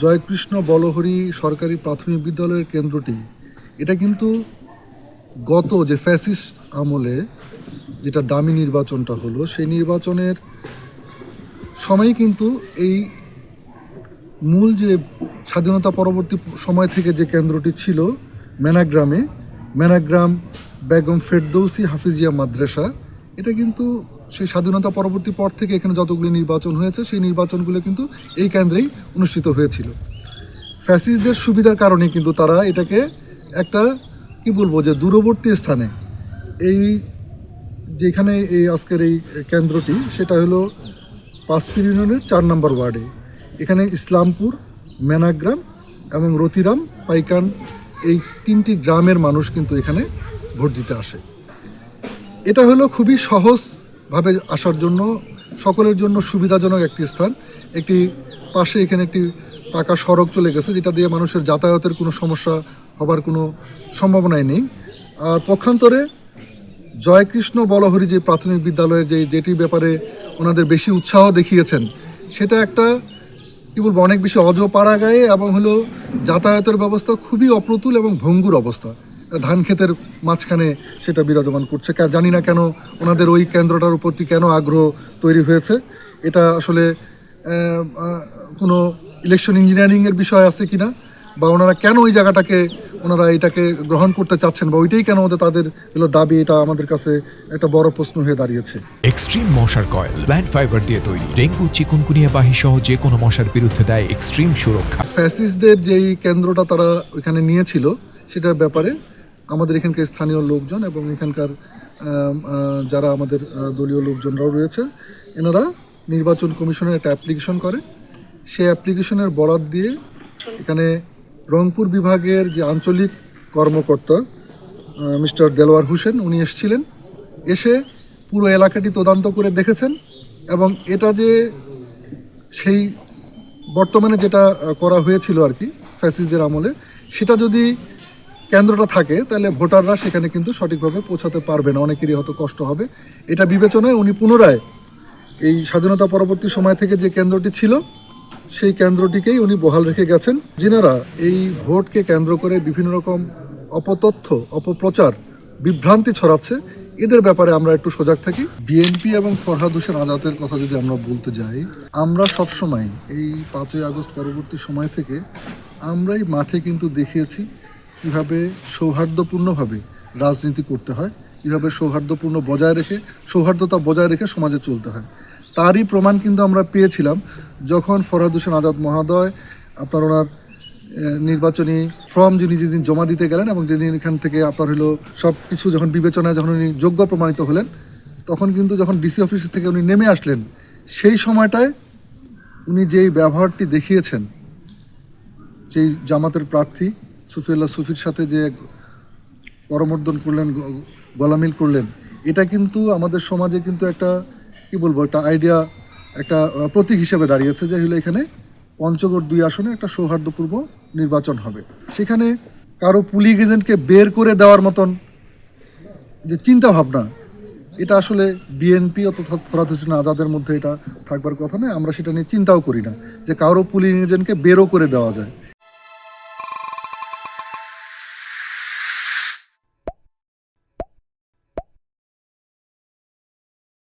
জয়কৃষ্ণ বলহরি সরকারি প্রাথমিক বিদ্যালয়ের কেন্দ্রটি এটা কিন্তু গত যে ফ্যাসিস্ট আমলে যেটা দামি নির্বাচনটা হলো সেই নির্বাচনের সময় কিন্তু এই মূল যে স্বাধীনতা পরবর্তী সময় থেকে যে কেন্দ্রটি ছিল মেনাগ্রাম বেগম ফেরদৌসি হাফিজিয়া মাদ্রাসা, এটা কিন্তু সেই স্বাধীনতা পরবর্তী পর থেকে এখানে যতগুলি নির্বাচন হয়েছে সেই নির্বাচনগুলো কিন্তু এই কেন্দ্রেই অনুষ্ঠিত হয়েছিল। ফ্যাসিস্টদের সুবিধার কারণে কিন্তু তারা এটাকে একটা কি বলবো যে দূরবর্তী স্থানে এই যেখানে এই আজকের এই কেন্দ্রটি সেটা হলো পাঁচপির ইউনিয়নের 4 নম্বর ওয়ার্ডে। এখানে ইসলামপুর, মেনাগ্রাম এবং রতিরাম পাইকান এই 3টি গ্রামের মানুষ কিন্তু এখানে ভোট দিতে আসে। এটা হলো খুবই সহজভাবে আসার জন্য সকলের জন্য সুবিধাজনক একটি স্থান। একটি পাশে এখানে একটি পাকা সড়ক চলে গেছে যেটা দিয়ে মানুষের যাতায়াতের কোনো সমস্যা হবার কোনো সম্ভাবনাই নেই। আর পক্ষান্তরে জয়কৃষ্ণ বলহরি যে প্রাথমিক বিদ্যালয়ের যেটির ব্যাপারে ওনাদের বেশি উৎসাহ দেখিয়েছেন সেটা একটা কী বলবো অনেক বেশি অজপাড়াগায়ে এবং হলো যাতায়াতের ব্যবস্থা খুবই অপ্রতুল এবং ভঙ্গুর অবস্থা। ধান ক্ষেতের মাঝখানে সেটা বিরাজমান করছে। জানি না কেন ওনাদের ওই কেন্দ্রটার প্রতি কেন আগ্রহ তৈরি হয়েছে। এটা আসলে কোনো ইলেকশন ইঞ্জিনিয়ারিংয়ের বিষয় আছে কিনা, বা ওনারা কেন ওই জায়গাটাকে ওনারা এটাকে গ্রহণ করতে চাচ্ছেন, বা ওইটাই কেন তাদের হলো দাবি, এটা আমাদের কাছে একটা বড় প্রশ্ন হয়ে দাঁড়িয়েছে। এক্সট্রিম মশার কয়েল প্ল্যান্ট ফাইবার দিয়ে তৈরি, ডেঙ্গু চিকুনগুনিয়া বাহি সহ যে কোনো মশার বিরুদ্ধে দেয় এক্সট্রিম সুরক্ষা। ফ্যাসিস্টদের যেই কেন্দ্রটা তারা ওইখানে নিয়েছিল সেটার ব্যাপারে আমাদের এখানকার স্থানীয় লোকজন এবং এখানকার যারা আমাদের দলীয় লোকজনরাও রয়েছে, এনারা নির্বাচন কমিশনের একটা অ্যাপ্লিকেশন করে। সেই অ্যাপ্লিকেশনের বরাত দিয়ে এখানে রংপুর বিভাগের যে আঞ্চলিক কর্মকর্তা মিস্টার দেলোয়ার হোসেন উনি এসেছিলেন, এসে পুরো এলাকাটি তদন্ত করে দেখেছেন এবং এটা যে সেই বর্তমানে যেটা করা হয়েছিল আর কি ফ্যাসিস্টদের আমলে, সেটা যদি কেন্দ্রটা থাকে তাহলে ভোটাররা সেখানে কিন্তু সঠিকভাবে পৌঁছাতে পারবে না, অনেকেরই হয়তো কষ্ট হবে। এটা বিবেচনায় উনি পুনরায় এই স্বাধীনতা পরবর্তী সময় থেকে যে কেন্দ্রটি ছিল সেই কেন্দ্রটিকেই উনি বহাল রেখে গেছেন। যিনারা এই ভোটকে কেন্দ্র করে বিভিন্ন রকম অপতথ্য, অপপ্রচার, বিভ্রান্তি ছড়াচ্ছে, এদের ব্যাপারে আমরা একটু সজাগ থাকি। বিএনপি এবং ফরহাদ হোসেন আজাদের কথা যদি আমরা বলতে যাই, আমরা সবসময় এই 5ই আগস্ট পরবর্তী সময় থেকে আমরাই মাঠে কিন্তু দেখিয়েছি কীভাবে সৌহার্দ্যপূর্ণভাবে রাজনীতি করতে হয়, কীভাবে সৌহার্দ্যতা বজায় রেখে সমাজে চলতে হয়। তারই প্রমাণ কিন্তু আমরা পেয়েছিলাম যখন ফরহাদ হোসেন আজাদ মহোদয় আপনার ওনার নির্বাচনী ফর্ম যেদিন জমা দিতে গেলেন এবং যেদিন এখান থেকে আপনার হলো সব কিছু যখন বিবেচনায় যখন উনি যোগ্য প্রমাণিত হলেন, তখন কিন্তু যখন ডিসি অফিস থেকে উনি নেমে আসলেন, সেই সময়টায় উনি যেই ব্যবহারটি দেখিয়েছেন, যেই জামাতের প্রার্থী সুফিউল্লাহ সুফির সাথে যে করমর্দন করলেন, গলামিল করলেন, এটা কিন্তু আমাদের সমাজে কিন্তু একটা কি বলবো একটা আইডিয়া, একটা প্রতীক হিসেবে দাঁড়িয়েছে যে হলো এখানে পঞ্চগড় 2 আসনে একটা সৌহার্দ্যপূর্ণ নির্বাচন হবে। সেখানে কারো পুলিং এজেন্টকে বের করে দেওয়ার মতন যে চিন্তা ভাবনা, এটা আসলে বিএনপি অথবা ফরহাদ হোসেন আজাদের মধ্যে এটা থাকবার কথা নয়। আমরা সেটা নিয়ে চিন্তাও করি না যে কারো পুলিং এজেন্টকে বেরও করে দেওয়া যায়।